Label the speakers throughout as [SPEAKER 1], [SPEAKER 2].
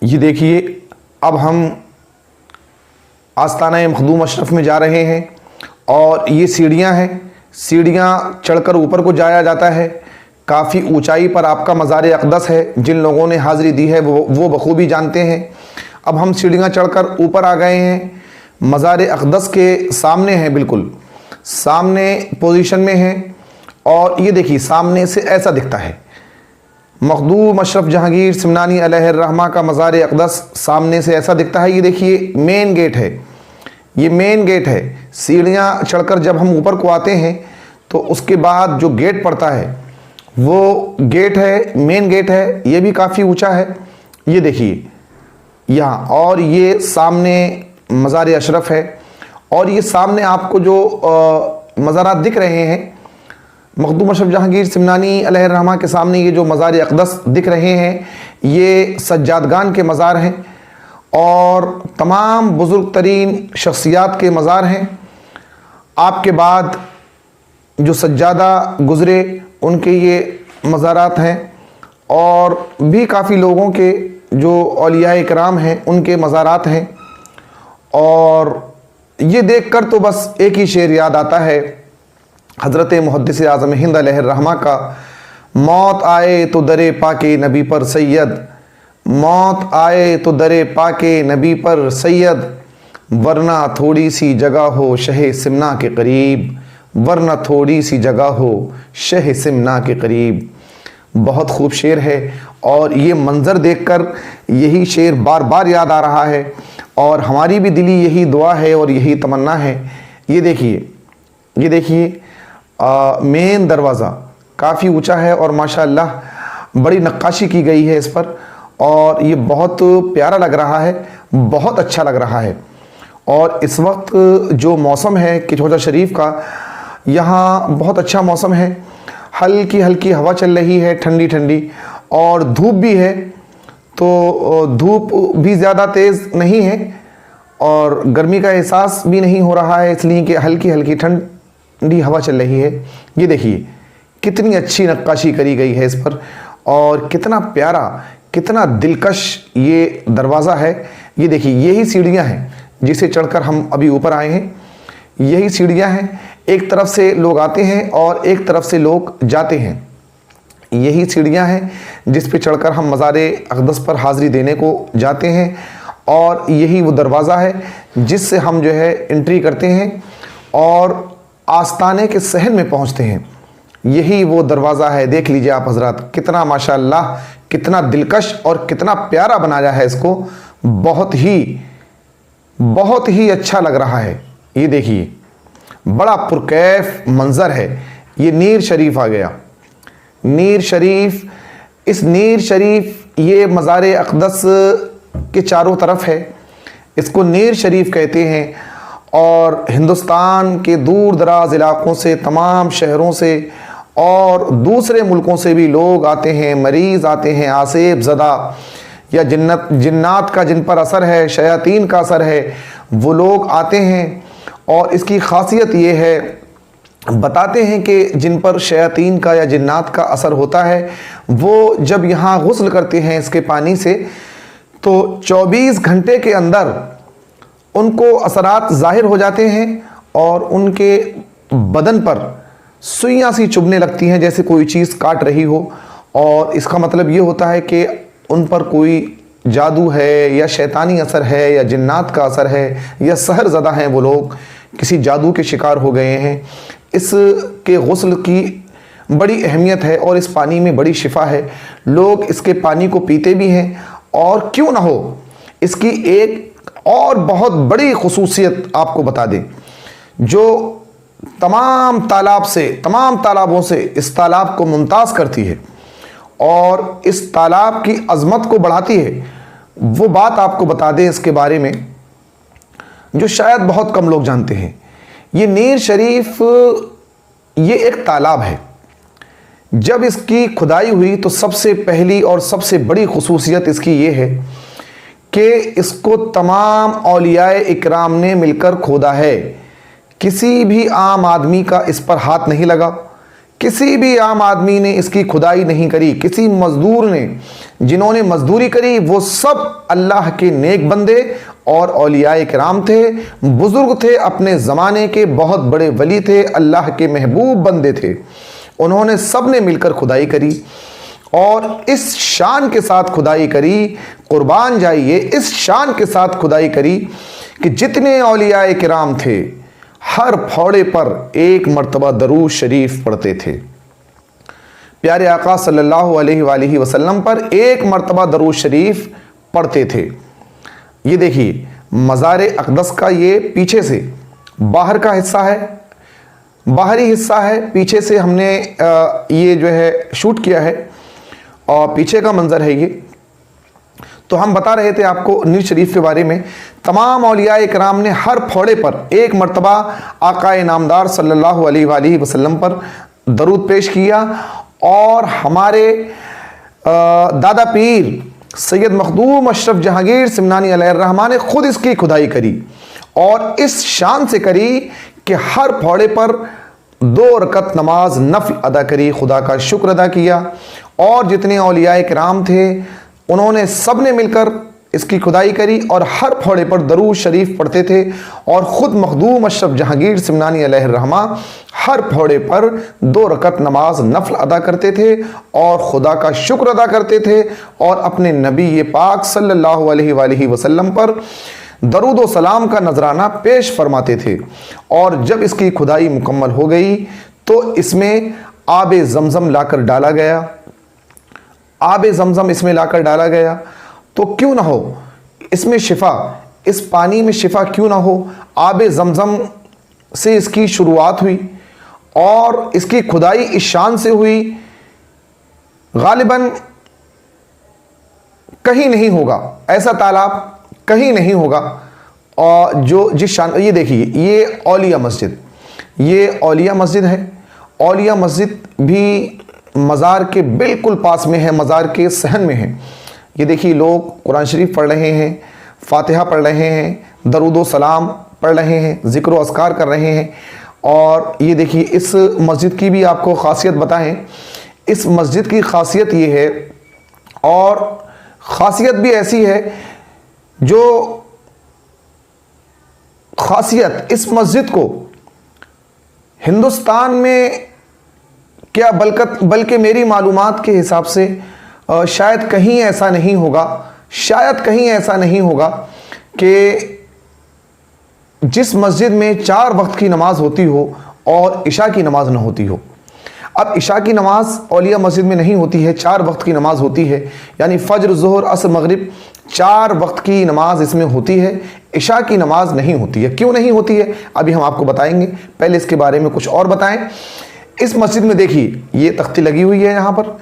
[SPEAKER 1] ये देखिए, अब हम आस्ताना मखदूम अशरफ में जा रहे हैं और ये सीढ़ियाँ हैं। सीढ़ियाँ चढ़कर ऊपर को जाया जाता है। काफ़ी ऊंचाई पर आपका मज़ार अक़दस है। जिन लोगों ने हाज़िरी दी है वो बखूबी जानते हैं। अब हम सीढ़ियाँ चढ़कर ऊपर आ गए हैं। मज़ार अक़दस के सामने हैं, बिल्कुल सामने पोजीशन में हैं। और ये देखिए, सामने से ऐसा दिखता है। मखदूम अशरफ जहांगीर सिमनानी अलैहिर्रहमा का मज़ार अक़दस सामने से ऐसा दिखता है। ये देखिए, मेन गेट है, ये मेन गेट है। सीढ़ियाँ चढ़कर जब हम ऊपर को आते हैं तो उसके बाद जो गेट पड़ता है वो गेट है, मेन गेट है। ये भी काफ़ी ऊंचा है। ये देखिए यहाँ, और ये सामने मज़ार अशरफ है। और ये सामने आपको जो मज़ारात दिख रहे हैं, मखदूम अशरफ जहांगीर सिमनानी अलैहिर्रहमा के सामने ये जो मज़ार अक़दस दिख रहे हैं, ये सज्जादगान के मज़ार हैं और तमाम बुज़ुर्ग तरीन शख्सियात के मज़ार हैं। आपके बाद जो सज्जादा गुज़रे उनके ये मज़ारात हैं, और भी काफ़ी लोगों के जो औलिया इकराम हैं उनके मज़ारात हैं। और ये देखकर तो बस एक ही शेर याद आता है हज़रत मुहद्दिस आज़म हिंद अलैहिर्रहमा का, मौत आए तो दरे पाके नबी पर सैयद, मौत आए तो दरे पाके नबी पर सैयद, वरना थोड़ी सी जगह हो शह सिमना के करीब, वरना थोड़ी सी जगह हो शह सिमना के करीब। बहुत खूब शेर है और ये मंज़र देखकर यही शेर बार बार याद आ रहा है और हमारी भी दिली यही दुआ है और यही तमन्ना है। ये देखिए, ये देखिए, मेन दरवाज़ा काफ़ी ऊंचा है और माशाअल्लाह बड़ी नक्काशी की गई है इस पर, और ये बहुत प्यारा लग रहा है, बहुत अच्छा लग रहा है। और इस वक्त जो मौसम है किचौजा शरीफ का, यहाँ बहुत अच्छा मौसम है। हल्की हल्की हवा चल रही है, ठंडी ठंडी, और धूप भी है। तो धूप भी ज़्यादा तेज़ नहीं है और गर्मी का एहसास भी नहीं हो रहा है, इसलिए कि हल्की हल्की ठंडी हवा चल रही है। ये देखिए कितनी अच्छी नक्काशी करी गई है इस पर, और कितना प्यारा, कितना दिलकश ये दरवाज़ा है। ये देखिए, यही सीढ़ियाँ हैं जिसे चढ़कर हम अभी ऊपर आए हैं। यही सीढ़ियाँ हैं, एक तरफ से लोग आते हैं और एक तरफ से लोग जाते हैं। यही सीढ़ियाँ हैं जिस पे चढ़कर हम मज़ार अक़दस पर हाज़िरी देने को जाते हैं, और यही वो दरवाज़ा है जिससे हम जो है एंट्री करते हैं और आस्ताने के सहन में पहुँचते हैं। यही वो दरवाज़ा है। देख लीजिए आप हज़रात, कितना माशाअल्लाह, कितना दिलकश और कितना प्यारा बनाया है इसको। बहुत ही अच्छा लग रहा है। ये देखिए, बड़ा पुरकैफ मंज़र है। ये नीर शरीफ आ गया, नीर शरीफ। इस नीर शरीफ ये मज़ार अक़दस के चारों तरफ है, इसको नीर शरीफ कहते हैं। और हिंदुस्तान के दूर दराज इलाक़ों से, तमाम शहरों से और दूसरे मुल्कों से भी लोग आते हैं, मरीज़ आते हैं, आसेब ज़दा या जिन्नात का जिन पर असर है, शयातीन का असर है, वो लोग आते हैं। और इसकी ख़ासियत ये है, बताते हैं कि जिन पर शयातीन का या जिन्नात का असर होता है वो जब यहाँ गुस्ल करते हैं इसके पानी से, तो 24 घंटे के अंदर उनको असरात ज़ाहिर हो जाते हैं और उनके बदन पर सुइयाँ सी चुभने लगती हैं जैसे कोई चीज़ काट रही हो। और इसका मतलब ये होता है कि उन पर कोई जादू है या शैतानी असर है या जिन्नात का असर है या सहर ज़दा हैं, वो लोग किसी जादू के शिकार हो गए हैं। इसके गुस्ल की बड़ी अहमियत है और इस पानी में बड़ी शिफा है। लोग इसके पानी को पीते भी हैं, और क्यों ना हो, इसकी एक और बहुत बड़ी खुसूसियत आपको बता दें, जो तमाम तालाबों से इस तालाब को मुमताज़ करती है और इस तालाब की अज़मत को बढ़ाती है, वो बात आपको बता दें इसके बारे में जो शायद बहुत कम लोग जानते हैं। ये नीर शरीफ, ये एक तालाब है। जब इसकी खुदाई हुई तो सबसे पहली और सबसे बड़ी खुसूसियत इसकी ये है कि इसको तमाम औलियाए इकराम ने मिलकर खोदा है। किसी भी आम आदमी का इस पर हाथ नहीं लगा, किसी भी आम आदमी ने इसकी खुदाई नहीं करी, किसी मजदूर ने, जिन्होंने मजदूरी करी वो सब अल्लाह के नेक बंदे और औलियाए किराम थे, बुजुर्ग थे, अपने ज़माने के बहुत बड़े वली थे, अल्लाह के महबूब बंदे थे। उन्होंने सब ने मिलकर खुदाई करी और इस शान के साथ खुदाई करी, कुर्बान जाइए, इस शान के साथ खुदाई करी कि जितने औलियाए किराम थे हर फौड़े पर एक मर्तबा दरूद शरीफ पढ़ते थे। प्यारे आका सल्लल्लाहु अलैहि वसल्लम पर एक मर्तबा दरूद शरीफ पढ़ते थे। ये देखिए मज़ार अक़दस का ये पीछे से बाहर का हिस्सा है, बाहरी हिस्सा है, पीछे से हमने ये जो है शूट किया है और पीछे का मंजर है ये। तो हम बता रहे थे आपको नीर शरीफ के बारे में। तमाम औलियाए किराम ने हर फौड़े पर एक मर्तबा आकाए नामदार सल्लल्लाहु अलैहि वसल्लम पर दरूद पेश किया और हमारे दादा पीर सैयद मखदूम अशरफ जहांगीर सिमनानी अलैहिर्रहमान ने खुद इसकी खुदाई करी और इस शान से करी कि हर फौड़े पर 2 रकत नमाज नफल अदा करी, खुदा का शुक्र अदा किया। और जितने औलियाए किराम थे उन्होंने सब ने मिलकर इसकी खुदाई करी और हर फौड़े पर दरूद शरीफ पढ़ते थे और ख़ुद मखदूम अशरफ जहांगीर सिमनानी अलैहिर्रहमान हर फौड़े पर 2 रकत नमाज नफल अदा करते थे और खुदा का शुक्र अदा करते थे और अपने नबी पाक सल्लल्लाहु अलैहि वसल्लम पर दरूद व सलाम का नजराना पेश फरमाते थे। और जब इसकी खुदाई मुकम्मल हो गई तो इसमें आब ज़मज़म लाकर डाला गया, आब ज़मज़म इसमें लाकर डाला गया। तो क्यों ना हो इसमें शिफा, इस पानी में शिफा क्यों ना हो। आब ज़मज़म से इसकी शुरुआत हुई और इसकी खुदाई इस शान से हुई, गालिबन कहीं नहीं होगा ऐसा तालाब, कहीं नहीं होगा। और जो जिस शान, ये देखिए ये औलिया मस्जिद, ये औलिया मस्जिद है। औलिया मस्जिद भी मज़ार के बिल्कुल पास में है, मज़ार के सहन में है। ये देखिए लोग कुरान शरीफ पढ़ रहे हैं, फातिहा पढ़ रहे हैं, दरूद व सलाम पढ़ रहे हैं, ज़िक्र व अस्कार कर रहे हैं। और ये देखिए इस मस्जिद की भी आपको ख़ासियत बताएं। इस मस्जिद की ख़ासियत ये है, और ख़ासियत भी ऐसी है, जो ख़ासियत इस मस्जिद को हिंदुस्तान में क्या बल्कि मेरी मालूमात के हिसाब से शायद कहीं ऐसा नहीं होगा, शायद कहीं ऐसा नहीं होगा कि जिस मस्जिद में 4 वक्त की नमाज होती हो और इशा की नमाज न होती हो। अब इशा की नमाज औलिया मस्जिद में नहीं होती है, 4 वक्त की नमाज होती है, यानी फ़ज्र, ज़ोहर, असर, मगरिब 4 वक्त की नमाज इसमें होती है। इशा की नमाज नहीं होती है। क्यों नहीं होती है अभी हम आपको बताएंगे, पहले इसके बारे में कुछ और बताएं। इस मस्जिद में देखिए ये तख्ती लगी हुई है यहाँ पर।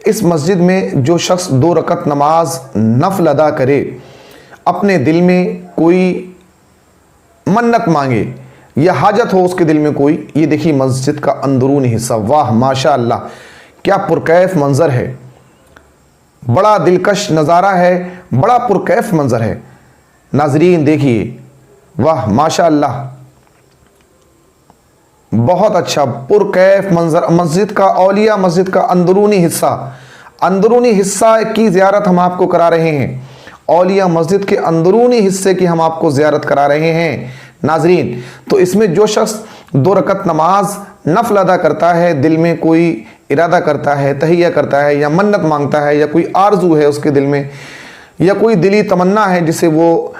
[SPEAKER 1] इस मस्जिद में जो शख्स 2 रकत नमाज नफल अदा करे, अपने दिल में कोई मन्नत मांगे या हाजत हो उसके दिल में कोई, ये देखिए मस्जिद का अंदरूनी हिस्सा, वाह माशाअल्लाह क्या पुरकैफ मंजर है, बड़ा दिलकश नज़ारा है, बड़ा पुरकैफ मंजर है। नाजरीन देखिए, वाह माशाअल्लाह बहुत अच्छा पुरकैफ मंजर। मस्जिद का, औलिया मस्जिद का अंदरूनी हिस्सा की ज़ियारत हम आपको करा रहे हैं। औलिया मस्जिद के अंदरूनी हिस्से की हम आपको ज़ियारत करा रहे हैं नाजरीन। तो इसमें जो शख्स 2 रकत नमाज नफल अदा करता है, दिल में कोई इरादा करता है, तहिया करता है या मन्नत मांगता है या कोई आरजू है उसके दिल में या कोई दिली तमन्ना है जिसे वो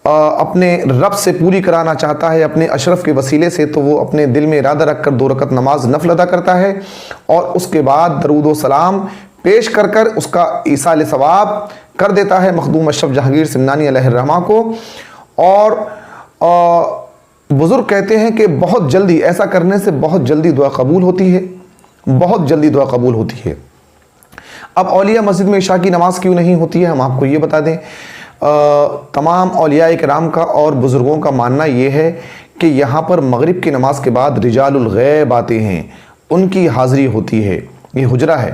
[SPEAKER 1] अपने रब से पूरी कराना चाहता है अपने अशरफ के वसीले से, तो वो अपने दिल में इरादा रखकर 2 रकत नमाज नफल अदा करता है और उसके बाद दरूद व सलाम पेश कर कर उसका ईसाल सवाब कर देता है मखदूम अशरफ जहांगीर सिमनानी अलैहिर्रहमान को। और बुज़ुर्ग कहते हैं कि बहुत जल्दी ऐसा करने से बहुत जल्दी दुआ कबूल होती है, बहुत जल्दी दुआ कबूल होती है। अब औलिया मस्जिद में इशा की नमाज क्यों नहीं होती है हम आपको ये बता दें। तमाम औलियाए किराम का और बुज़ुर्गों का मानना ये है कि यहाँ पर मगरिब की नमाज के बाद रिजालुल गैब आते हैं, उनकी हाज़िरी होती है। ये हुजरा है,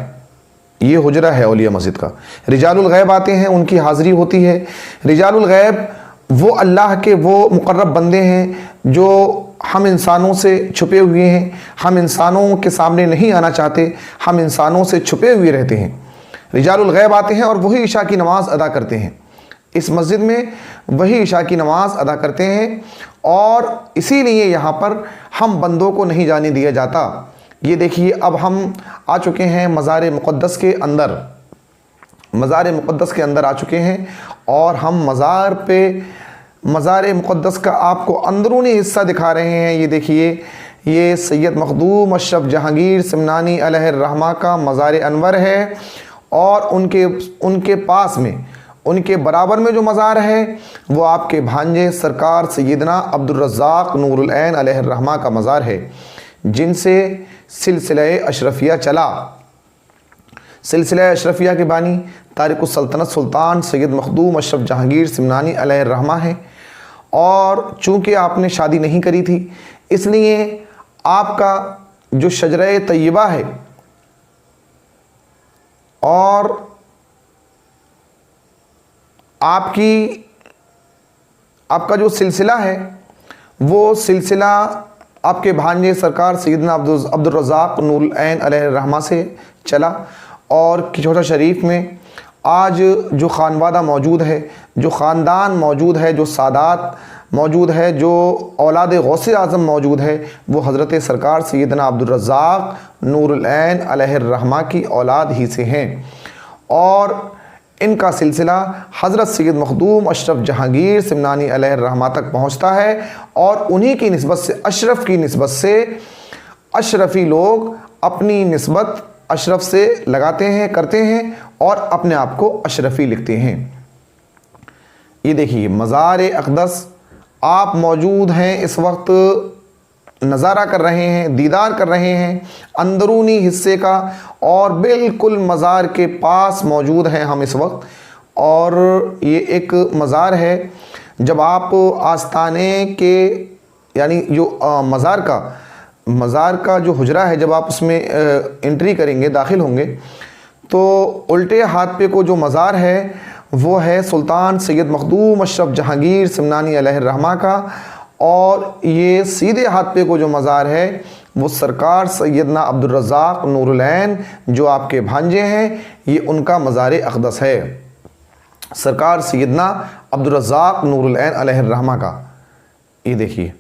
[SPEAKER 1] ये हुजरा है औलिया मस्जिद का। रिजालुल गैब आते हैं, उनकी हाज़िरी होती है। रिजालुल गैब वो अल्लाह के वो मुकर्रब बंदे हैं जो हम इंसानों से छुपे हुए हैं, हम इंसानों के सामने नहीं आना चाहते, हम इंसानों से छुपे हुए रहते हैं। रिजालुल गैब आते हैं और वही इशा की नमाज़ अदा करते हैं। इस मस्जिद में वही इशा की नमाज़ अदा करते हैं और इसीलिए यहाँ पर हम बंदों को नहीं जाने दिया जाता। ये देखिए, अब हम आ चुके हैं मज़ार मुक़द्दस के अंदर, मज़ार मुक़द्दस के अंदर आ चुके हैं और हम मज़ार मुक़द्दस का आपको अंदरूनी हिस्सा दिखा रहे हैं। ये देखिए, ये सैयद मखदूम अशरफ जहांगीर सिमनानी अलैहिर्रहमा का मज़ार अनवर है और उनके पास में, उनके बराबर में जो मज़ार है वो आपके भांजे सरकार सैयदना अब्दुर रज़्ज़ाक़ नूरुल ऐन अलैहिर्रहमा का मज़ार है, जिनसे सिलसिला अशरफिया चला। सिलसिला अशरफिया के बानी तारिकुस सल्तनत सुल्तान सैयद मखदूम अशरफ जहांगीर सिमनानी अलैहिर्रहमा है और चूँकि आपने शादी नहीं करी थी इसलिए आपका जो शजरे तय्यबा है और आपका जो सिलसिला है वो सिलसिला आपके भांजे सरकार सैयदना अब्दुर रज़्ज़ाक़ नूरुल ऐन अलैहिर्रहमा से चला और किचौटा शरीफ में आज जो खानवादा मौजूद है, जो ख़ानदान मौजूद है, जो सादात मौजूद है, जो औलाद गौसे आज़म मौजूद है, वो हज़रत सरकार सैयदना अब्दुर रज़्ज़ाक़ नूरुल ऐन अलैहिर्रहमा की औलाद ही से हैं और इनका सिलसिला हज़रत सैयद मखदूम अशरफ जहांगीर सिमनानी अलैहिर्रहमा तक पहुँचता है और उन्हीं की निस्बत से, अशरफ की निस्बत से, अशरफी लोग अपनी निस्बत अशरफ से लगाते हैं, करते हैं और अपने आप को अशरफी लिखते हैं। ये देखिए, मज़ार अक़दस आप मौजूद हैं, इस वक्त नज़ारा कर रहे हैं, दीदार कर रहे हैं अंदरूनी हिस्से का और बिल्कुल मज़ार के पास मौजूद हैं हम इस वक्त। और ये एक मज़ार है, जब आप आस्ताने के यानी जो मज़ार का जो हुजरा है, जब आप उसमें एंट्री करेंगे, दाखिल होंगे, तो उल्टे हाथ पे को जो मज़ार है वो है सुल्तान सैयद मखदूम अशरफ जहांगीर सिमनानी अलैहिर्रहमा का और ये सीधे हाथ पे को जो मज़ार है वो सरकार सैयदना अब्दुर रज़्ज़ाक़ नूरुल ऐन जो आपके भांजे हैं, ये उनका मज़ार अक़दस है, सरकार सैयदना अब्दुर रज़्ज़ाक़ नूरुल ऐन अलैहिर्रहमा का। ये देखिए,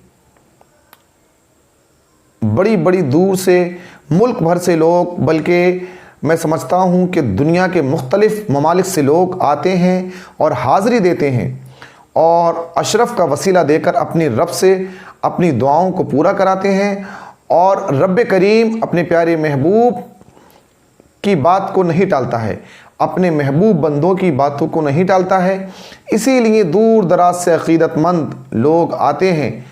[SPEAKER 1] बड़ी बड़ी दूर से, मुल्क भर से लोग, बल्कि मैं समझता हूँ कि दुनिया के मुख्तलिफ़ ममालिक से लोग आते हैं और हाज़िरी देते हैं और अशरफ का वसीला देकर अपनी रब से अपनी दुआओं को पूरा कराते हैं और रब करीम अपने प्यारे महबूब की बात को नहीं टालता है, अपने महबूब बंदों की बातों को नहीं टालता है। इसीलिए दूर दराज से अक़ीदतमंद लोग आते हैं,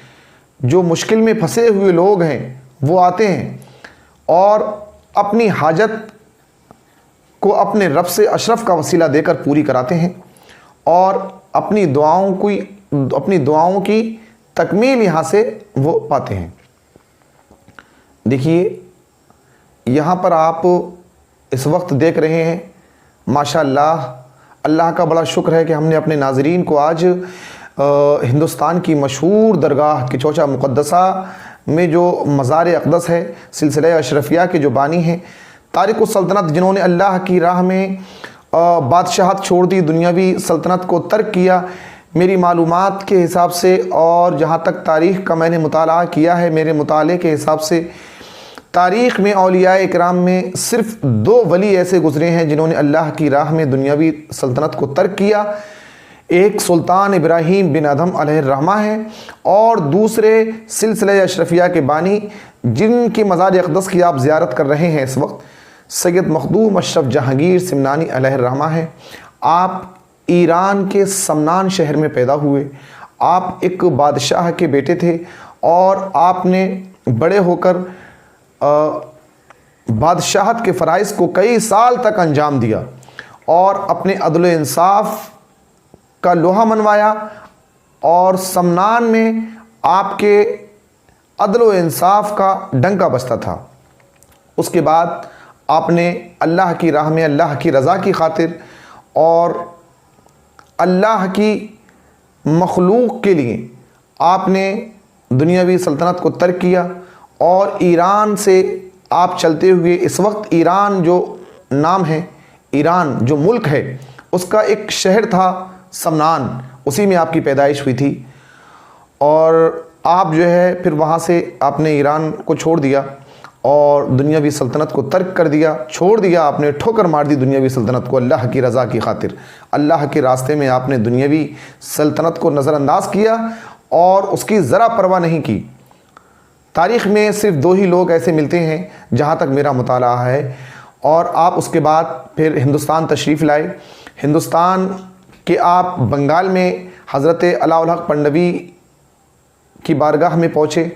[SPEAKER 1] जो मुश्किल में फंसे हुए लोग हैं वो आते हैं और अपनी हाजत को अपने रब से अशरफ का वसीला देकर पूरी कराते हैं और अपनी दुआओं की तकमील यहाँ से वो पाते हैं। देखिए, यहाँ पर आप इस वक्त देख रहे हैं, माशाअल्लाह, अल्लाह का बड़ा शुक्र है कि हमने अपने नाज़रीन को आज हिंदुस्तान की मशहूर दरगाह किचौचा मुक़द्दसा में जो मज़ार अक़दस है, सिलसिला अशरफिया के जो बानी हैं, तारिकुस सल्तनत, जिन्होंने अल्लाह की राह में बादशाहत छोड़ दी, दुनियावी सल्तनत को तर्क किया, मेरी मालूमात के हिसाब से और जहाँ तक तारीख़ का मैंने मुताला किया है, मेरे मुताले के हिसाब से तारीख़ में औलिया इकराम में सिर्फ़ 2 वली ऐसे गुज़रे हैं जिन्होंने अल्लाह की राह में दुनियावी सल्तनत को तर्क किया। एक सुल्तान इब्राहीम बिन अदहम अलैहिर्रहमा है और दूसरे सिलसिला अशरफिया के बानी, जिनकी मज़ार अक़दस की आप ज़ियारत कर रहे हैं इस वक्त, सैयद मखदूम अशरफ जहांगीर सिमनानी अलैहिर्रहमा है। आप ईरान के समनान शहर में पैदा हुए, आप एक बादशाह के बेटे थे और आपने बड़े होकर बादशाहत के फ़राइज़ को कई साल तक अंजाम दिया और अपने अदल इंसाफ का लोहा मनवाया और समनान में आपके अदल इंसाफ का डंका बजता था। उसके बाद आपने अल्लाह की राह में, अल्लाह की रज़ा की खातिर और अल्लाह की मखलूक के लिए आपने दुनियावी सल्तनत को तर्क किया और ईरान से आप चलते हुए, इस वक्त ईरान जो नाम है, ईरान जो मुल्क है, उसका एक शहर था समनान, उसी में आपकी पैदाइश हुई थी। और आप जो है फिर वहाँ से आपने ईरान को छोड़ दिया और दुनियावी सल्तनत को तर्क कर दिया, छोड़ दिया आपने, ठोकर मार दी दुनियावी सल्तनत को अल्लाह की रज़ा की खातिर। अल्लाह के रास्ते में आपने दुनियावी सल्तनत को नज़रअंदाज किया और उसकी ज़रा परवाह नहीं की। तारीख़ में सिर्फ 2 ही लोग ऐसे मिलते हैं जहाँ तक मेरा मुताला है। और आप उसके बाद फिर हिंदुस्तान तशरीफ़ लाए। हिंदुस्तान के आप बंगाल में हज़रत अलाउल हक पंडवी की बारगाह में पहुँचे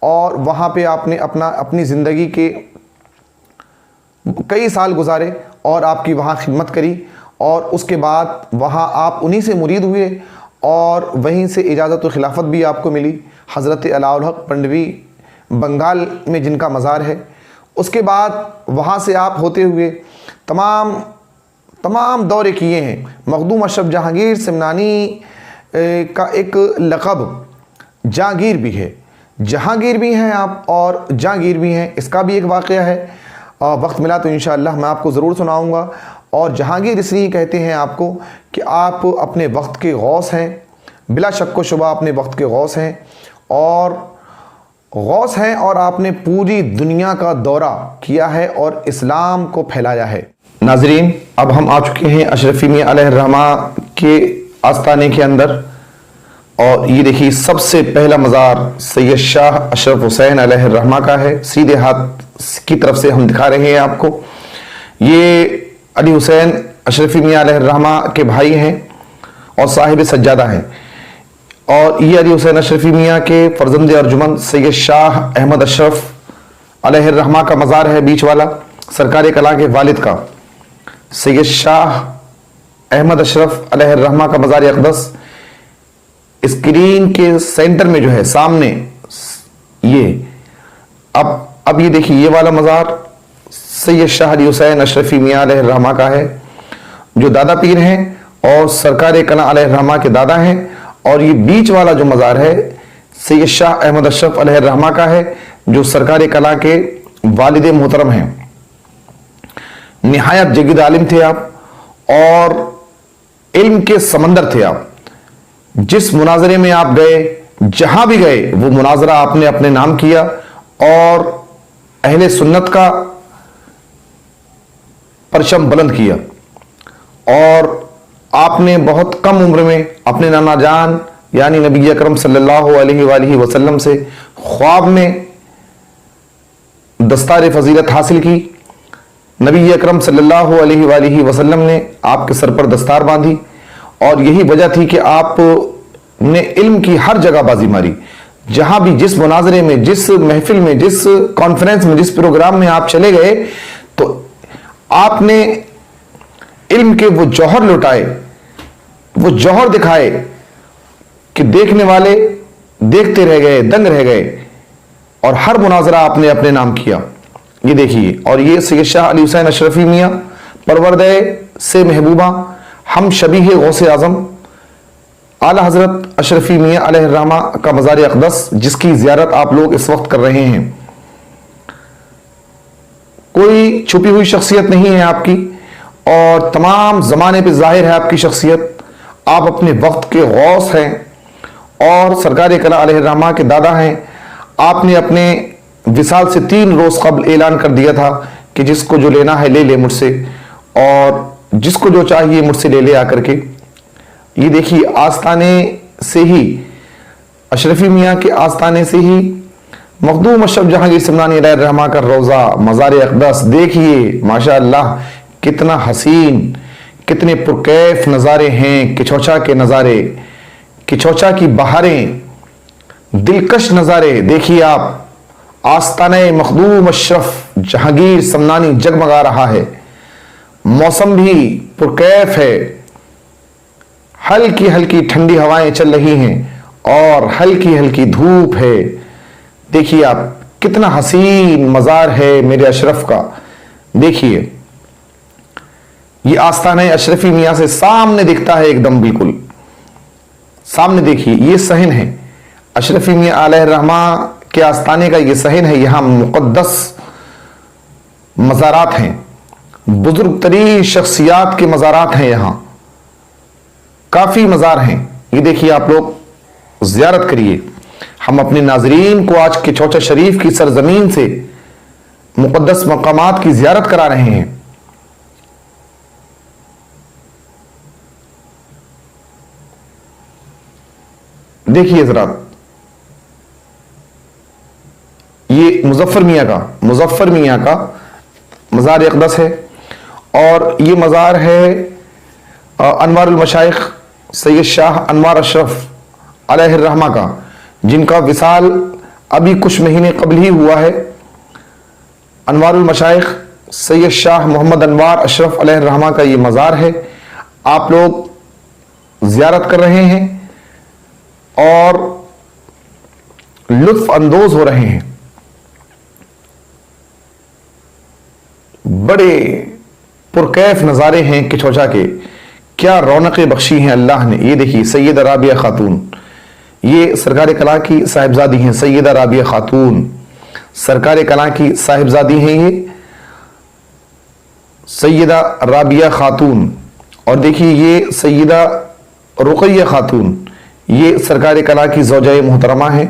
[SPEAKER 1] और वहाँ पे आपने अपनी ज़िंदगी के कई साल गुजारे और आपकी वहाँ खिदमत करी। और उसके बाद वहाँ आप उन्हीं से मुरीद हुए और वहीं से इजाज़त व खिलाफत भी आपको मिली, हज़रत अलाउल हक पंडवी बंगाल में जिनका मज़ार है। उसके बाद वहाँ से आप होते हुए तमाम दौरे किए हैं। मखदूम अशरफ जहांगीर सिमनानी का एक लक़ब जहांगीर भी है, जहांगीर भी हैं आप और जहांगीर भी हैं। इसका भी एक वाक़या है, वक्त मिला तो इंशाअल्लाह मैं आपको ज़रूर सुनाऊंगा। और जहांगीर इसलिए कहते हैं आपको कि आप अपने वक्त के गौस हैं, बिला शक व शुबा अपने वक्त के गौस हैं और आपने पूरी दुनिया का दौरा किया है और इस्लाम को फैलाया है। नाज़रीन, अब हम आ चुके हैं अशरफी मियां अलैहिर्रहमा के आस्ताने के अंदर और ये देखिए सबसे पहला मज़ार सैयद शाह अशरफ हुसैन अलैहिर्रहमा का है। सीधे हाथ की तरफ से हम दिखा रहे हैं आपको। ये अली हुसैन अशरफी मियां अलैहिर्रहमा के भाई हैं और साहिब सज्जादा हैं। और ये अली हुसैन अशरफी मियां के फर्जंद अर्जुमन सैयद शाह अहमद अशरफ अलैहिर्रहमा का मज़ार है, बीच वाला, सरकार कला के वालिद का सैयद शाह अहमद अशरफ अलैहिर्रहमा का मज़ार अक़दस स्क्रीन के सेंटर में जो है सामने ये। अब ये देखिए ये वाला मज़ार सैयद शाह अली हुसैन अशरफी मियां अलैहिर्रहमा का है, जो दादा पीर हैं और सरकार कला अलैहिर्रहमा के दादा हैं। और ये बीच वाला जो मज़ार है सैयद शाह अहमद अशरफ अलैहिर्रहमा का है, जो सरकार कला के वालिद मोहतरम हैं। निहायत जगीद आलिम थे आप और इल्म के समंदर थे आप। जिस मुनाजरे में आप गए, जहां भी गए, वो मुनाजरा आपने अपने नाम किया और अहले सुन्नत का परचम बुलंद किया। और आपने बहुत कम उम्र में अपने नाना जान यानी नबी अकरम सल्लल्लाहु अलैहि वसल्लम से ख्वाब में दस्तार फजीलत हासिल की। नबी अकरम सल्लल्लाहु अलैहि वसल्लम ने आपके सर पर दस्तार बांधी और यही वजह थी कि आपने इल्म की हर जगह बाजी मारी। जहां भी, जिस मुनाजरे में, जिस महफिल में, जिस कॉन्फ्रेंस में, जिस प्रोग्राम में आप चले गए, तो आपने इल्म के वो जौहर लुटाए, वो जौहर दिखाए कि देखने वाले देखते रह गए, दंग रह गए। और हर मुनाजरा आपने अपने नाम किया। ये देखिए, और ये सैयद शाह अली हुसैन अशरफी मियां परवरदे से महबूबा हम शबीह गौसे आजम आला हजरत अशरफी मियां अलैहिर्रहमा का मज़ार अक़दस, जिसकी ज़ियारत आप लोग इस वक्त कर रहे हैं। कोई छुपी हुई शख्सियत नहीं है आपकी और तमाम ज़माने पे ज़ाहिर है आपकी शख्सियत। आप अपने वक्त के गौस हैं और सरकार कला अलैहिर्रहमा के दादा हैं। आपने अपने विसाल से 3 रोज़ कबल ऐलान कर दिया था कि जिसको जो लेना है ले ले मुझसे और जिसको जो चाहिए मुझसे ले ले आकर के। ये देखिए, आस्ताने से ही, अशरफी मियां के आस्ताने से ही मखदूम अशरफ जहांगीर सिमनानी अलैहिर्रहमा का रोज़ा मज़ार अक़दस। देखिए माशाअल्लाह कितना हसीन, कितने पुरकैफ नज़ारे हैं। किचौचा के नज़ारे, किचौचा की बहारें, दिलकश नज़ारे। देखिए आप, आस्ताने मखदूम अशरफ जहांगीर सिमनानी जगमगा रहा है। मौसम भी पुरकैफ है, हल्की हल्की ठंडी हवाएं चल रही हैं और हल्की हल्की धूप है। देखिए आप, कितना हसीन मज़ार है मेरे अशरफ का। देखिए, ये आस्ताने अशरफी मियां से सामने दिखता है, एकदम बिल्कुल सामने देखिए ये सहन है, अशरफी मियां अलैहिर्रहमा के आस्थाने का ये सहन है। यहाँ मुक़द्दस मज़ारात हैं, बुजुर्ग तरीन शख्सियात के मज़ारात हैं, यहाँ काफ़ी मज़ार हैं। ये देखिए आप लोग ज़ियारत करिए। हम अपने नाजरीन को आज किचौचा शरीफ की सरजमीन से मुक़द्दस मकामात की ज़ियारत करा रहे हैं। देखिए ज़रा, ये मुज़फ़्फ़र मियाँ का मज़ार अक़दस है और ये मज़ार है अनवारुल मशाइख सैयद शाह अनवार अशरफ अलैहिर्रहमा का, जिनका विसाल अभी कुछ महीने कबल ही हुआ है। अनवारुल मशाइख सैयद शाह मोहम्मद अनवार अशरफ अलैहिर्रहमा का ये मज़ार है। आप लोग ज़ियारत कर रहे हैं और लुत्फ़ अंदोज़ हो रहे हैं। बड़े पुरकैफ नज़ारे हैं किचौचा के, क्या रौनक़ें बख्शी हैं अल्लाह ने। ये देखिए सैयदा राबिया खातून, ये सरकार कला की साहिबजादी हैं। सैयदा राबिया खातून सरकार कला की साहिबजादी हैं, ये सैयदा राबिया खातून। और देखिए ये सैयदा रुक़ैया खातून, ये सरकार कला की ज़ौजा मोहतरमा है।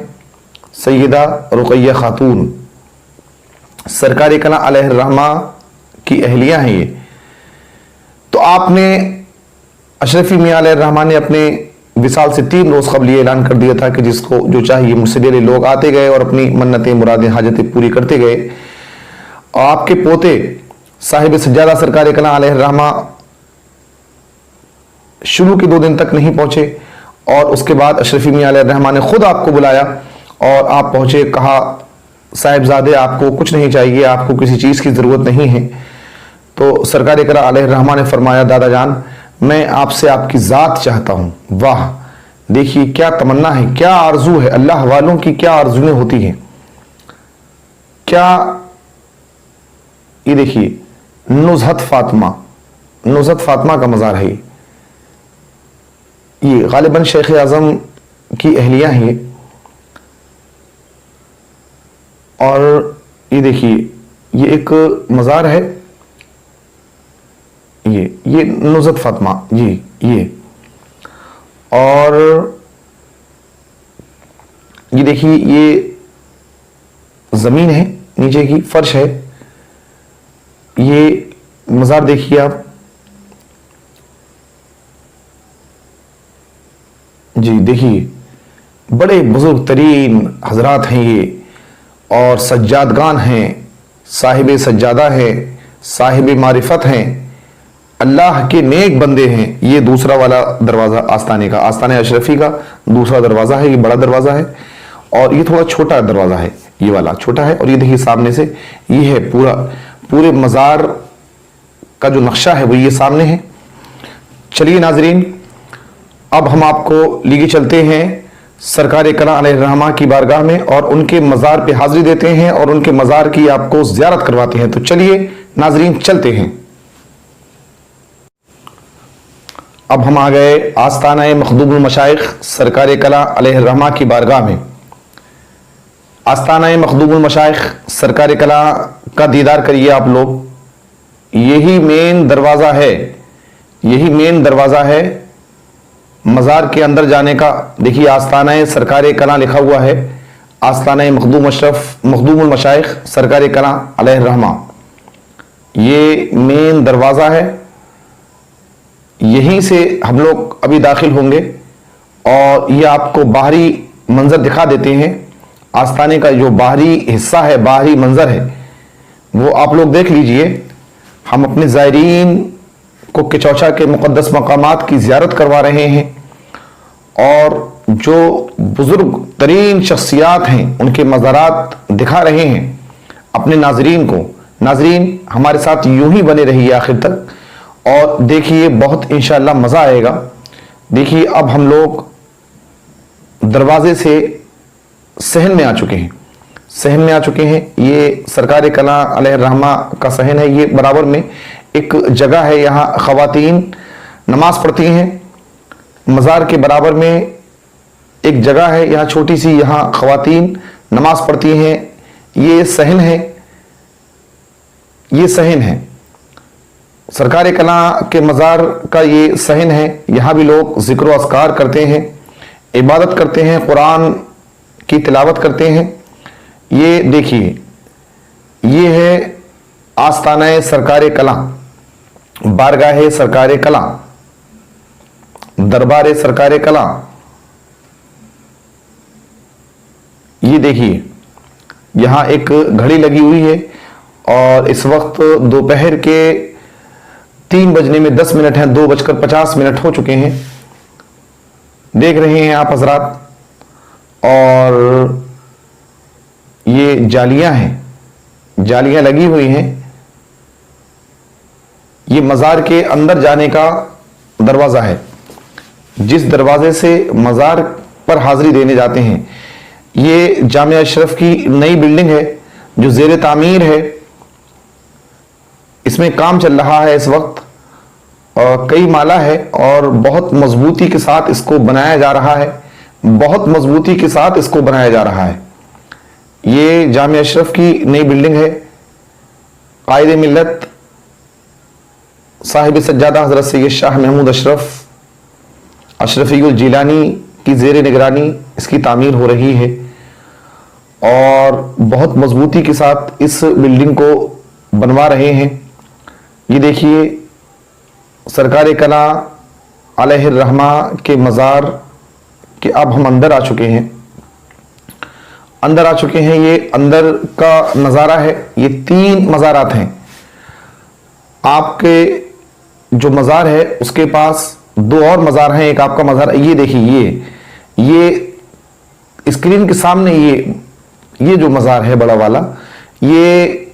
[SPEAKER 1] सैयदा रुक़ैया खातून सरकार कला अलैहिर्रहमा की अहलिया हैं ये। तो आपने अशरफी मियां अलैहिर्रहमा ने अपने विसाल से 3 रोज़ कबल ये ऐलान कर दिया था कि जिसको जो चाहिए मुझसे ले ले। लोग आते गए और अपनी मन्नतें मुरादें हाजतें पूरी करते गए। और आपके पोते साहिब सज्जादा सरकार कला अलैहिर्रहमा शुरू के 2 दिन तक नहीं पहुंचे और उसके बाद अशरफी मियां अलैहिर्रहमा ने खुद आपको बुलाया और आप पहुंचे। कहा साहिबजादे आपको कुछ नहीं चाहिए, आपको किसी चीज़ की ज़रूरत नहीं है। तो सरकार कला अलैहिर्रहमा ने फरमाया, दादा जान मैं आपसे आपकी ज़ात चाहता हूँ। वाह, देखिए क्या तमन्ना है, क्या आरजू है। अल्लाह वालों की क्या आरजुएं होती हैं। क्या, ये देखिए नुज़हत फातिमा का मज़ार है। ये गालिबन शेख आज़म की अहलिया हैं ये। और ये देखिए ये एक मज़ार है, ये नुज़हत फातिमा जी ये। और ये देखिए ये ज़मीन है, नीचे की फर्श है। ये मज़ार देखिए आप जी, देखिए बड़े बुजुर्ग तरीन हजरात हैं ये और सज्जादगान हैं, साहिब सज्जादा है, साहिब मारिफत हैं, अल्लाह के नेक बंदे हैं। ये दूसरा वाला दरवाज़ा आस्ताने का, आस्ताने अशरफी का दूसरा दरवाज़ा है। ये बड़ा दरवाज़ा है और ये थोड़ा छोटा दरवाज़ा है, ये वाला छोटा है। और ये देखिए सामने से ये है पूरे मज़ार का जो नक्शा है वो ये सामने है। चलिए नाजरीन, अब हम आपको लेके चलते हैं सरकार कला अलैहिर्रहमा की बारगाह में और उनके मज़ार पे हाज़िरी देते हैं और उनके मज़ार की आपको ज़ियारत करवाते हैं। तो चलिए नाजरीन चलते हैं। अब हम आ गए आस्ताना मखदूमुल मशाइख सरकार कला अलैहिर्रहमा की बारगाह में। आस्ताना मखदूमुल मशाइख सरकार कला का दीदार करिए आप लोग। यही मेन दरवाज़ा है, यही मेन दरवाज़ा है मज़ार के अंदर जाने का। देखिए आस्ताना सरकार कला लिखा हुआ है, आस्ताना मखदूमुल मशाइख सरकार कला अलैहिर्रहमा। ये मेन दरवाज़ा है, यहीं से हम लोग अभी दाखिल होंगे और ये आपको बाहरी मंजर दिखा देते हैं। आस्ताने का जो बाहरी हिस्सा है, बाहरी मंजर है, वो आप लोग देख लीजिए। हम अपने ज़ायरीन को किचौचा के मुक़द्दस मकामात की ज़ियारत करवा रहे हैं और जो बुज़ुर्ग तरीन शख्सियात हैं उनके मज़ारात दिखा रहे हैं अपने नाजरीन को। नाजरीन हमारे साथ यूं ही बने रहिए आखिर तक और देखिए बहुत इंशाअल्लाह मज़ा आएगा। देखिए अब हम लोग दरवाजे से सहन में आ चुके हैं, ये सरकार कला अलैहिर्रहमा का सहन है। ये बराबर में एक जगह है, यहाँ ख़वातीन नमाज पढ़ती हैं। मज़ार के बराबर में एक जगह है, यहाँ छोटी सी, यहाँ ख़वातीन नमाज पढ़ती हैं। ये सहन है, ये सहन है, सरकार कला के मज़ार का ये सहन है। यहाँ भी लोग ज़िक्र व अस्कार करते हैं, इबादत करते हैं, कुरान की तिलावत करते हैं। ये देखिए, ये है आस्ताना सरकार कला, बारगाह सरकार कला, दरबार सरकार कला। ये देखिए, यहाँ एक घड़ी लगी हुई है और इस वक्त दोपहर के 3 बजने में 10 मिनट हैं, 2:50 हो चुके हैं। देख रहे हैं आप हजरात, और ये जालियां हैं, जालियां लगी हुई हैं। ये मज़ार के अंदर जाने का दरवाज़ा है, जिस दरवाजे से मज़ार पर हाज़िरी देने जाते हैं। ये जामिया अशरफ की नई बिल्डिंग है जो ज़ेर तामीर है, इसमें काम चल रहा है इस वक्त, और कई माला है और बहुत मजबूती के साथ इसको बनाया जा रहा है, बहुत मजबूती के साथ इसको बनाया जा रहा है। ये जामिया अशरफ की नई बिल्डिंग है। कायदे मिल्लत साहिब सज्जादा हज़रत सैयद शाह महमूद अशरफी जिलानी की ज़ेर निगरानी इसकी तामीर हो रही है और बहुत मजबूती के साथ इस बिल्डिंग को बनवा रहे हैं। ये देखिए, सरकार कला अलैहिर रहमा के मज़ार के अब हम अंदर आ चुके हैं, अंदर आ चुके हैं। ये अंदर का नज़ारा है। ये 3 मज़ारात हैं। आपके जो मज़ार है उसके पास 2 और मज़ार हैं। एक आपका मज़ार, ये देखिए, ये स्क्रीन के सामने ये जो मज़ार है बड़ा वाला, ये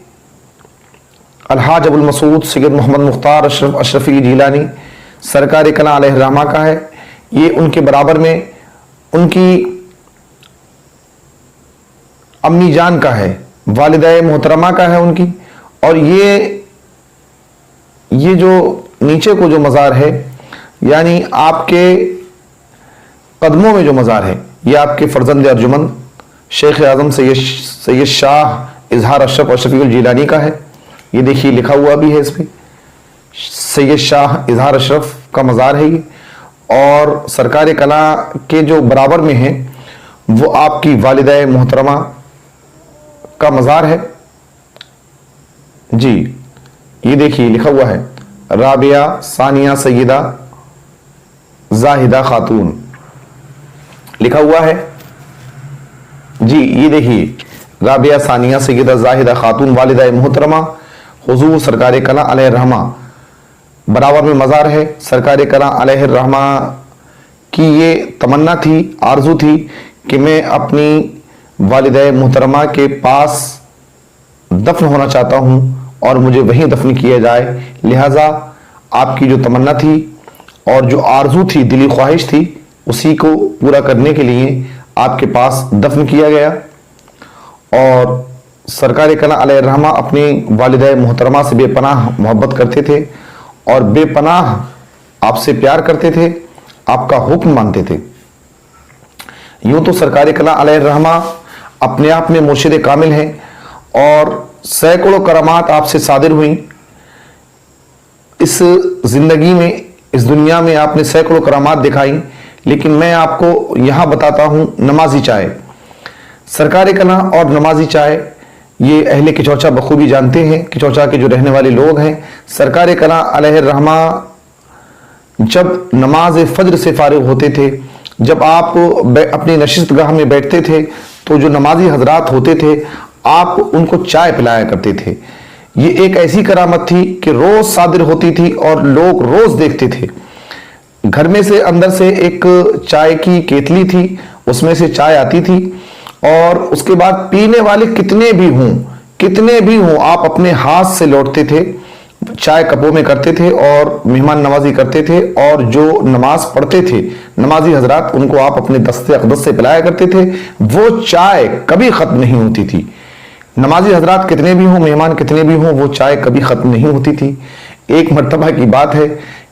[SPEAKER 1] अलहाज अबुल मसूद सैयद मोहम्मद मुख्तार अशरफी जिलानी सरकार कला अलैहिर रहमा का है। ये उनके बराबर में उनकी अम्मी जान का है, वालिदा मोहतरमा का है उनकी। और ये जो नीचे को जो मज़ार है, यानी आपके कदमों में जो मज़ार है, ये आपके फर्जंद अर्जुमन शेख आज़म सैयद शाह इजहार अशरफ अशरफी जिलानी का है। ये देखिए, लिखा हुआ भी है इस पर, सैयद शाह इजहार अशरफ का मज़ार है ये। और सरकार कला के जो बराबर में है वो आपकी वालिदा मोहतरमा का मज़ार है जी। ये देखिए, लिखा हुआ है राबिया सानिया सैयदा जाहिदा खातून, लिखा हुआ है जी। ये देखिए, राबिया सानिया सैयदा जाहिदा खातून वालिदा मोहतरमा हुजूर सरकार कला अलैहिर रहमा, बराबर में मज़ार है। सरकार कला अलैहिर रहमा की ये तमन्ना थी, आरजू थी कि मैं अपनी वालिदा मोहतरमा के पास दफन होना चाहता हूँ और मुझे वहीं दफन किया जाए। लिहाजा आपकी जो तमन्ना थी और जो आरजू थी, दिली ख्वाहिश थी, उसी को पूरा करने के लिए आपके पास दफन किया गया। और सरकार कला अलैहिर रहमा अपनी वालिदा मोहतरमा से बेपनाह मोहब्बत करते थे और बेपनाह आपसे प्यार करते थे, आपका हुक्म मानते थे। यूं तो सरकार कला अलैहिर रहमा अपने आप में मुर्शिद कामिल हैं और सैकड़ों करामात आपसे सादिर हुई। इस जिंदगी में, इस दुनिया में आपने सैकड़ों करामात दिखाई, लेकिन मैं आपको यहां बताता हूं नमाजी चाय। सरकार कला और नमाजी चाय ये अहले किचौचा बखूबी जानते हैं। किचौचा के जो रहने वाले लोग हैं, सरकार कला अलैहिर रहमा जब नमाज फज्र से फारिग होते थे, जब आप अपनी नशिस्तगाह में बैठते थे, तो जो नमाजी हजरात होते थे आप उनको चाय पिलाया करते थे। ये एक ऐसी करामत थी कि रोज सादिर होती थी और लोग रोज देखते थे। घर में से अंदर से एक चाय की केतली थी, उसमें से चाय आती थी और उसके बाद पीने वाले कितने भी हों आप अपने हाथ से लौटते थे, चाय कपों में करते थे और मेहमान नवाजी करते थे। और जो नमाज पढ़ते थे नमाजी हजरात, उनको आप अपने दस्ते अक़दस से पिलाया करते थे। वो चाय कभी खत्म नहीं होती थी। नमाजी हजरात कितने भी हों, मेहमान कितने भी हों, वो चाय कभी खत्म नहीं होती थी। एक मर्तबा की बात है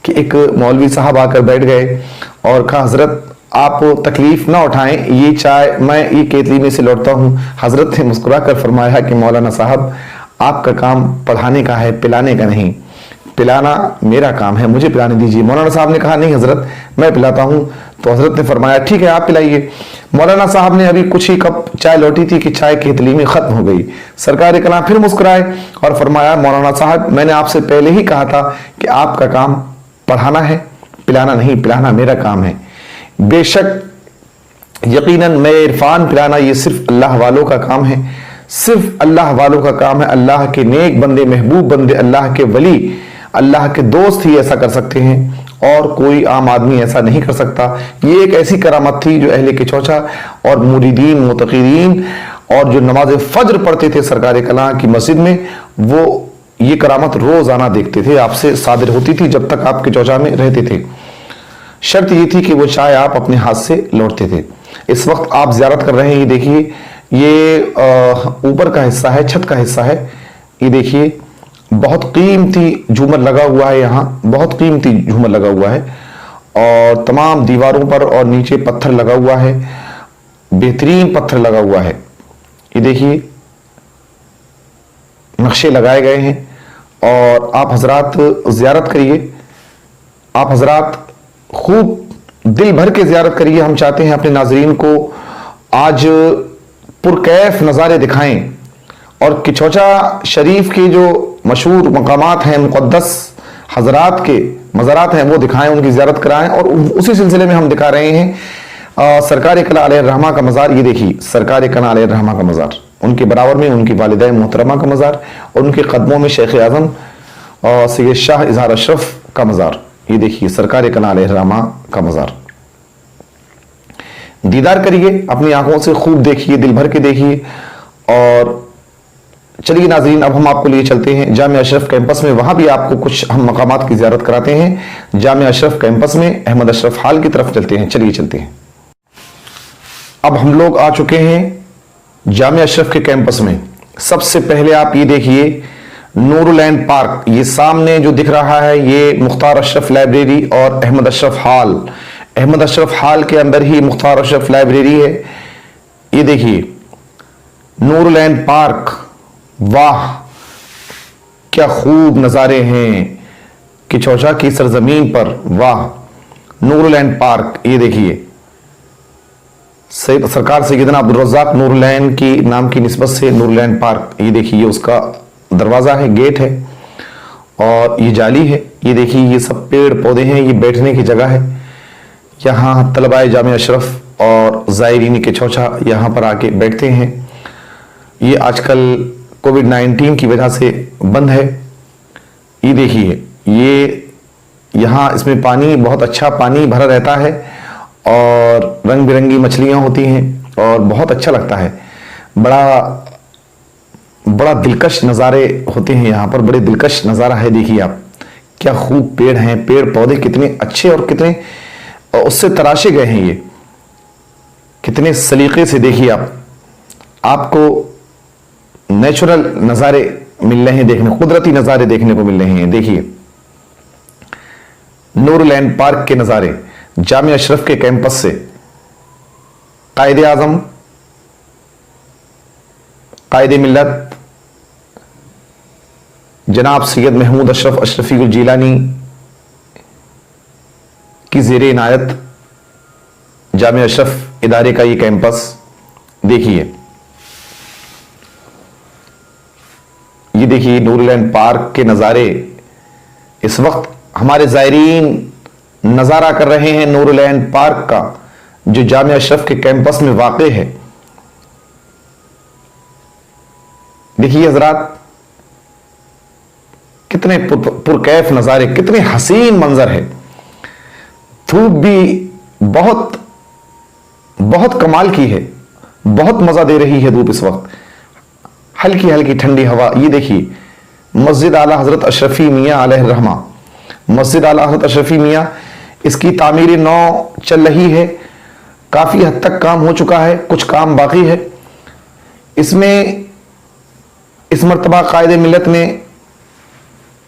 [SPEAKER 1] कि एक मौलवी साहब आकर बैठ गए और कहा, हजरत आप तकलीफ ना उठाएं, ये चाय मैं ये केतली में से लौटता हूँ। हजरत ने मुस्कुरा कर फरमाया कि मौलाना साहब, आपका काम पढ़ाने का है, पिलाने का नहीं। पिलाना मेरा काम है, मुझे पिलाने दीजिए। मौलाना साहब ने कहा, नहीं हजरत, मैं पिलाता हूँ। तो हजरत ने फरमाया, ठीक है, आप पिलाइए। मौलाना साहब ने अभी कुछ ही कप चाय लौटी थी कि चाय केतली में खत्म हो गई। सरकार कलाम फिर मुस्कुराए और फरमाया, मौलाना साहब, मैंने आपसे पहले ही कहा था कि आपका काम पढ़ाना है, पिलाना नहीं। पिलाना मेरा काम है। बेशक यकीनन मैं इरफान पिलाना ये सिर्फ अल्लाह वालों का काम है, सिर्फ अल्लाह वालों का काम है। अल्लाह के नेक बंदे, महबूब बंदे, अल्लाह के वली, अल्लाह के दोस्त ही ऐसा कर सकते हैं, और कोई आम आदमी ऐसा नहीं कर सकता। ये एक ऐसी करामत थी जो अहले के चौचा और मुरीदीन, मुतकीरीन और जो नमाज फज्र पढ़ते थे सरकार कला की मस्जिद में, वो ये करामत रोजाना देखते थे, आपसे सादिर होती थी जब तक आपके चौचा में रहते थे। शर्त ये थी कि वो चाय आप अपने हाथ से लौटते थे। इस वक्त आप जियारत कर रहे हैं, ये देखिए, ये ऊपर का हिस्सा है, छत का हिस्सा है। ये देखिए, बहुत कीमती झूमर लगा हुआ है, यहाँ बहुत कीमती झूमर लगा हुआ है, और तमाम दीवारों पर और नीचे पत्थर लगा हुआ है, बेहतरीन पत्थर लगा हुआ है। ये देखिए, नक्शे लगाए गए हैं, और आप हजरात जियारत करिए, आप हजरात खूब दिल भर के जियारत करिए। हम चाहते हैं अपने नाजरीन को आज पुरकैफ नज़ारे दिखाएं, और किचौचा शरीफ के जो मशहूर मकामात हैं, मुक़द्दस हजरात के मज़ारात हैं, वो दिखाएं, उनकी ज़ियारत कराएं। और उसी सिलसिले में हम दिखा रहे हैं सरकार कला अलैहिर्रहमा का मज़ार। ये देखिए, सरकार कला अलैहिर्रहमा का मज़ार, उनके बराबर में उनकी वालिदा मोहतरमा का मज़ार, और उनके कदमों में शेख आज़म और सैयद शाह इज़हार अशरफ का मज़ार। ये देखिए, सरकार कला अलैहिर्रहमा का मज़ार। दीदार करिए, अपनी आंखों से खूब देखिए, दिल भर के देखिए। और चलिए नाज़रीन, अब हम आपको लिए चलते हैं जामिया अशरफ कैंपस में, वहां भी आपको कुछ हम मकामात की ज़ियारत कराते हैं। जामिया अशरफ कैंपस में अहमद अशरफ हॉल की तरफ चलते हैं, चलिए चलते हैं। अब हम लोग आ चुके हैं जामिया अशरफ के कैंपस में। सबसे पहले आप ये देखिए, नूरुल पार्क, ये सामने जो दिख रहा है, ये मुख्तार अशरफ लाइब्रेरी और अहमद अशरफ हॉल। अहमद अशरफ हॉल के अंदर ही मुख्तार अशरफ लाइब्रेरी है। ये देखिए, नूरुल पार्क, वाह क्या खूब नज़ारे हैं किचौचा की सरजमीन पर, वाह। नूरुल पार्क, ये देखिए, सरकार सैयदना अब्दुल रज़्ज़ाक नूरुल की नाम की निस्बत से नूरुल पार्क। ये देखिए, ये उसका दरवाज़ा है, गेट है, और ये जाली है। ये देखिए, ये सब पेड़ पौधे हैं, ये बैठने की जगह है। यहाँ तलबाए जामिया अशरफ और ज़ायरीन के चौचा यहाँ पर आके बैठते हैं। ये आजकल कोविड-19 की वजह से बंद है। ये देखिए, ये यहाँ इसमें पानी, बहुत अच्छा पानी भरा रहता है, और रंग बिरंगी मछलियाँ होती हैं, और बहुत अच्छा लगता है। बड़ा दिलकश नज़ारे होते हैं यहाँ पर, बड़े दिलकश नज़ारा है। देखिए आप, क्या खूब पेड़ हैं, पेड़ पौधे कितने अच्छे और कितने उससे तराशे गए हैं, ये कितने सलीके से। देखिए आप, आपको नेचुरल नज़ारे मिल रहे हैं देखने, कुदरती नज़ारे देखने को मिल रहे हैं। देखिए, नूरुल पार्क के नज़ारे जामिया अशरफ के कैंपस से। कायदे आज़म, कायदे मिल्लत जनाब सैयद महमूद अशरफ अशरफी जीलानी की ज़ेरे इनायत जामिया अशरफ इदारे का ये कैंपस। देखिए, ये देखिए नूरुल पार्क के नज़ारे। इस वक्त हमारे ज़ायरीन नज़ारा कर रहे हैं नूरुल पार्क का, जो जामिया अशरफ के कैंपस में वाक़े है। देखिए हजरात, कितने पुरकैफ नज़ारे, कितने हसीन मंजर है। धूप भी बहुत बहुत कमाल की है, बहुत मज़ा दे रही है धूप इस वक्त, हल्की हल्की ठंडी हवा। ये देखिए, मस्जिद आला हज़रत अशरफी मियाँ अलैहिर्रहमा, मस्जिद आला हज़रत अशरफी मियाँ, इसकी तामीर नौ चल रही है। काफ़ी हद तक काम हो चुका है, कुछ काम बाकी है। इसमें इस मर्तबा कायदे मिल्लत ने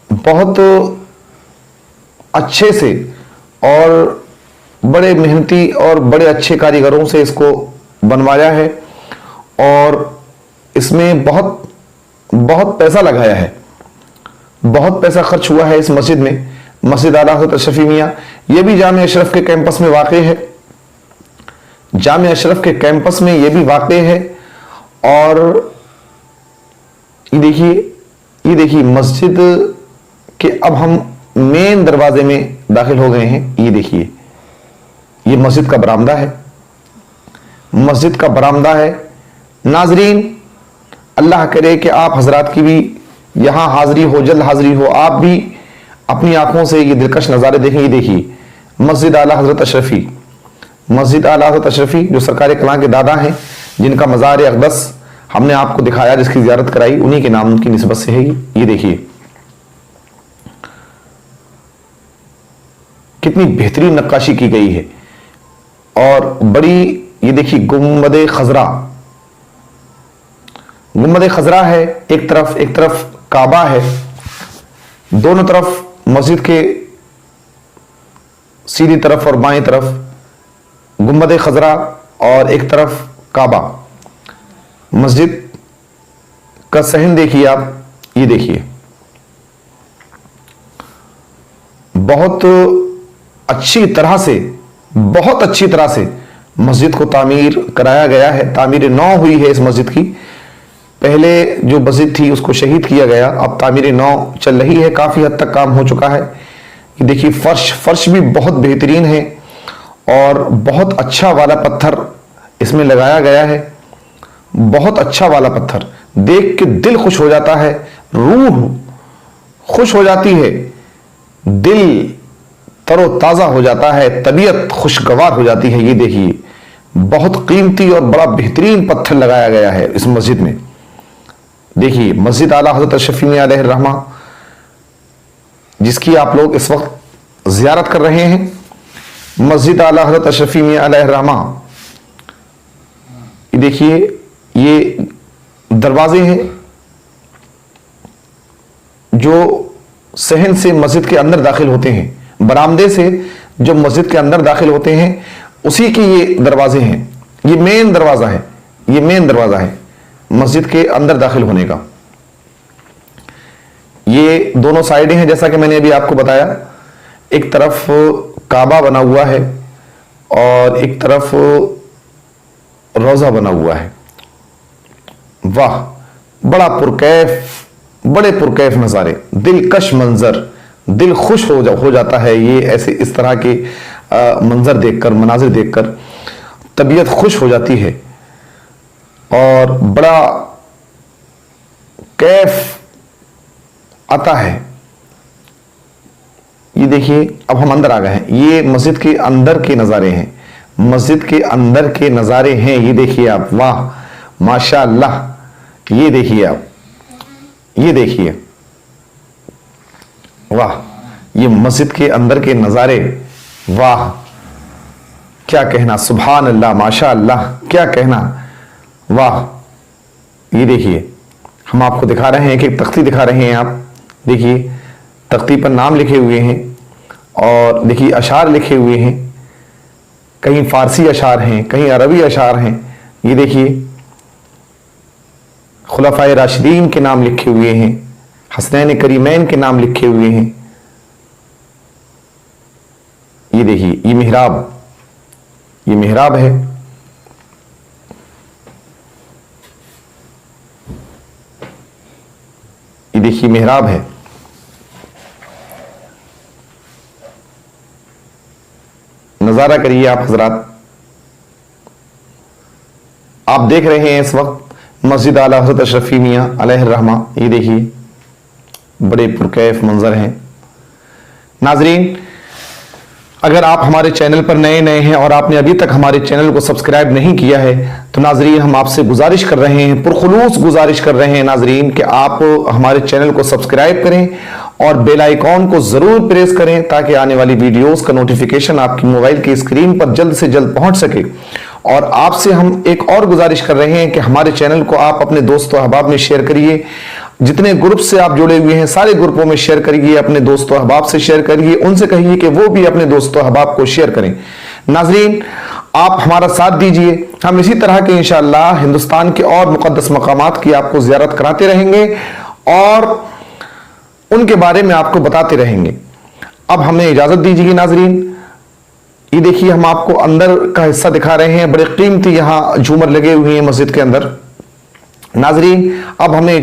[SPEAKER 1] बहुत अच्छे से और बड़े मेहनती और बड़े अच्छे कारीगरों से इसको बनवाया है और इसमें बहुत बहुत पैसा लगाया है, बहुत पैसा खर्च हुआ है इस मस्जिद में। मस्जिद आला हज़रत अशरफी मियाँ, ये भी जामिया अशरफ के कैंपस में वाक़ है, जामिया अशरफ के कैंपस में ये भी वाक़ है। और ये देखिए मस्जिद के अब हम मेन दरवाजे में दाखिल हो गए हैं। ये देखिए ये मस्जिद का बरामदा है, मस्जिद का बरामदा है। नाजरीन, अल्लाह करे कि आप हजरात की भी यहाँ हाज़िरी हो, जल्द हाज़िरी हो, आप भी अपनी आंखों से ये दिलकश नज़ारे देखें। ये देखिए मस्जिद आला हज़रत अशरफी, मस्जिद आला हज़रत अशरफी जो सरकार कलां के दादा हैं, जिनका मज़ार अक़दस हमने आपको दिखाया, जिसकी ज़ियारत कराई, उन्हीं के नाम की निस्बत से है। ये देखिए कितनी बेहतरीन नक्काशी की गई है और बड़ी, ये देखिए गुम्बद खजरा, गुम्बद खजरा है, एक तरफ काबा है, दोनों तरफ मस्जिद के सीधी तरफ और बाएं तरफ गुम्बद खजरा और एक तरफ काबा। मस्जिद का सहन देखिए आप, ये देखिए बहुत अच्छी तरह से, बहुत अच्छी तरह से मस्जिद को तामीर कराया गया है। तामीर नौ हुई है इस मस्जिद की, पहले जो मस्जिद थी उसको शहीद किया गया, अब तामीर नौ चल रही है, काफ़ी हद तक काम हो चुका है। ये देखिए फर्श भी बहुत बेहतरीन है और बहुत अच्छा वाला पत्थर इसमें लगाया गया है, बहुत अच्छा वाला पत्थर, देख के दिल खुश हो जाता है, रूह खुश हो जाती है, दिल तरोताज़ा हो जाता है, तबीयत खुशगवार हो जाती है। ये देखिए बहुत कीमती और बड़ा बेहतरीन पत्थर लगाया गया है इस मस्जिद में। देखिए मस्जिद आला हज़रत अशरफी मियाँ अलैहिर्रहमा, जिसकी आप लोग इस वक्त ज़ियारत कर रहे हैं, मस्जिद आला हज़रत अशरफी मियाँ अलैहिर्रहमा। देखिए ये दरवाजे हैं जो सहन से मस्जिद के अंदर दाखिल होते हैं, बरामदे से जो मस्जिद के अंदर दाखिल होते हैं उसी के ये दरवाजे हैं। ये मेन दरवाजा है, ये मेन दरवाजा है मस्जिद के अंदर दाखिल होने का। ये दोनों साइडें हैं जैसा कि मैंने अभी आपको बताया, एक तरफ काबा बना हुआ है और एक तरफ रोजा बना हुआ है। वाह, बड़ा पुरकैफ, बड़े पुरकैफ नज़ारे, दिलकश मंजर, दिल खुश हो जाता है ये ऐसे इस तरह के मंजर देखकर, मनाजिर देखकर तबीयत खुश हो जाती है और बड़ा कैफ आता है। ये देखिए अब हम अंदर आ गए हैं, ये मस्जिद के अंदर के नज़ारे हैं, मस्जिद के अंदर के नज़ारे हैं। ये देखिए आप, वाह माशाअल्लाह, ये देखिए आप, ये देखिए वाह, ये मस्जिद के अंदर के नज़ारे, वाह क्या कहना, सुभान अल्लाह, माशाअल्लाह, क्या कहना, वाह। ये देखिए हम आपको दिखा रहे हैं कि तख्ती दिखा रहे हैं आप, देखिए तख्ती पर नाम लिखे हुए हैं और देखिए अशार लिखे हुए हैं, कहीं फारसी अशार हैं, कहीं अरबी अशार हैं। ये देखिए खुलफाए राशिदीन के नाम लिखे हुए हैं, हसनैन करीमैन के नाम लिखे हुए हैं। ये देखिए ये मिहराब, ये मिहराब है। ये देखिए मिहराब है। नजारा करिए आप हजरात, आप देख रहे हैं इस वक्त मस्जिद आला हज़रत अशरफी मियाँ अलैहिर्रहमा। ये देखिए बड़े पुरकैफ मंजर हैं। नाजरीन, अगर आप हमारे चैनल पर नए हैं और आपने अभी तक हमारे चैनल को सब्सक्राइब नहीं किया है तो नाजरीन हम आपसे गुजारिश कर रहे हैं, पुरखुलूस गुजारिश कर रहे हैं नाजरीन कि आप हमारे चैनल को सब्सक्राइब करें और बेल आइकॉन को जरूर प्रेस करें ताकि आने वाली वीडियोस का नोटिफिकेशन आपकी मोबाइल की स्क्रीन पर जल्द से जल्द पहुंच सके। और आपसे हम एक और गुजारिश कर रहे हैं कि हमारे चैनल को आप अपने दोस्तों अहबाब में शेयर करिए, जितने ग्रुप से आप जुड़े हुए हैं सारे ग्रुपों में शेयर करिए, अपने दोस्तों अहबाब से शेयर करिए, उनसे कहिए कि वो भी अपने दोस्तों अहबाब को शेयर करें नाजरीन, आप हमारा साथ दीजिए, हम इसी तरह के इंशाअल्लाह हिंदुस्तान के और मुक़द्दस मकामात की आपको ज़ियारत कराते रहेंगे और उनके बारे में आपको बताते रहेंगे। अब हमें इजाज़त दीजिए नाजरीन। ये देखिए, हम आपको अंदर का हिस्सा दिखा रहे हैं, बड़े कीमती यहाँ झूमर लगे हुए हैं मस्जिद के अंदर। नाजरीन, अब हमें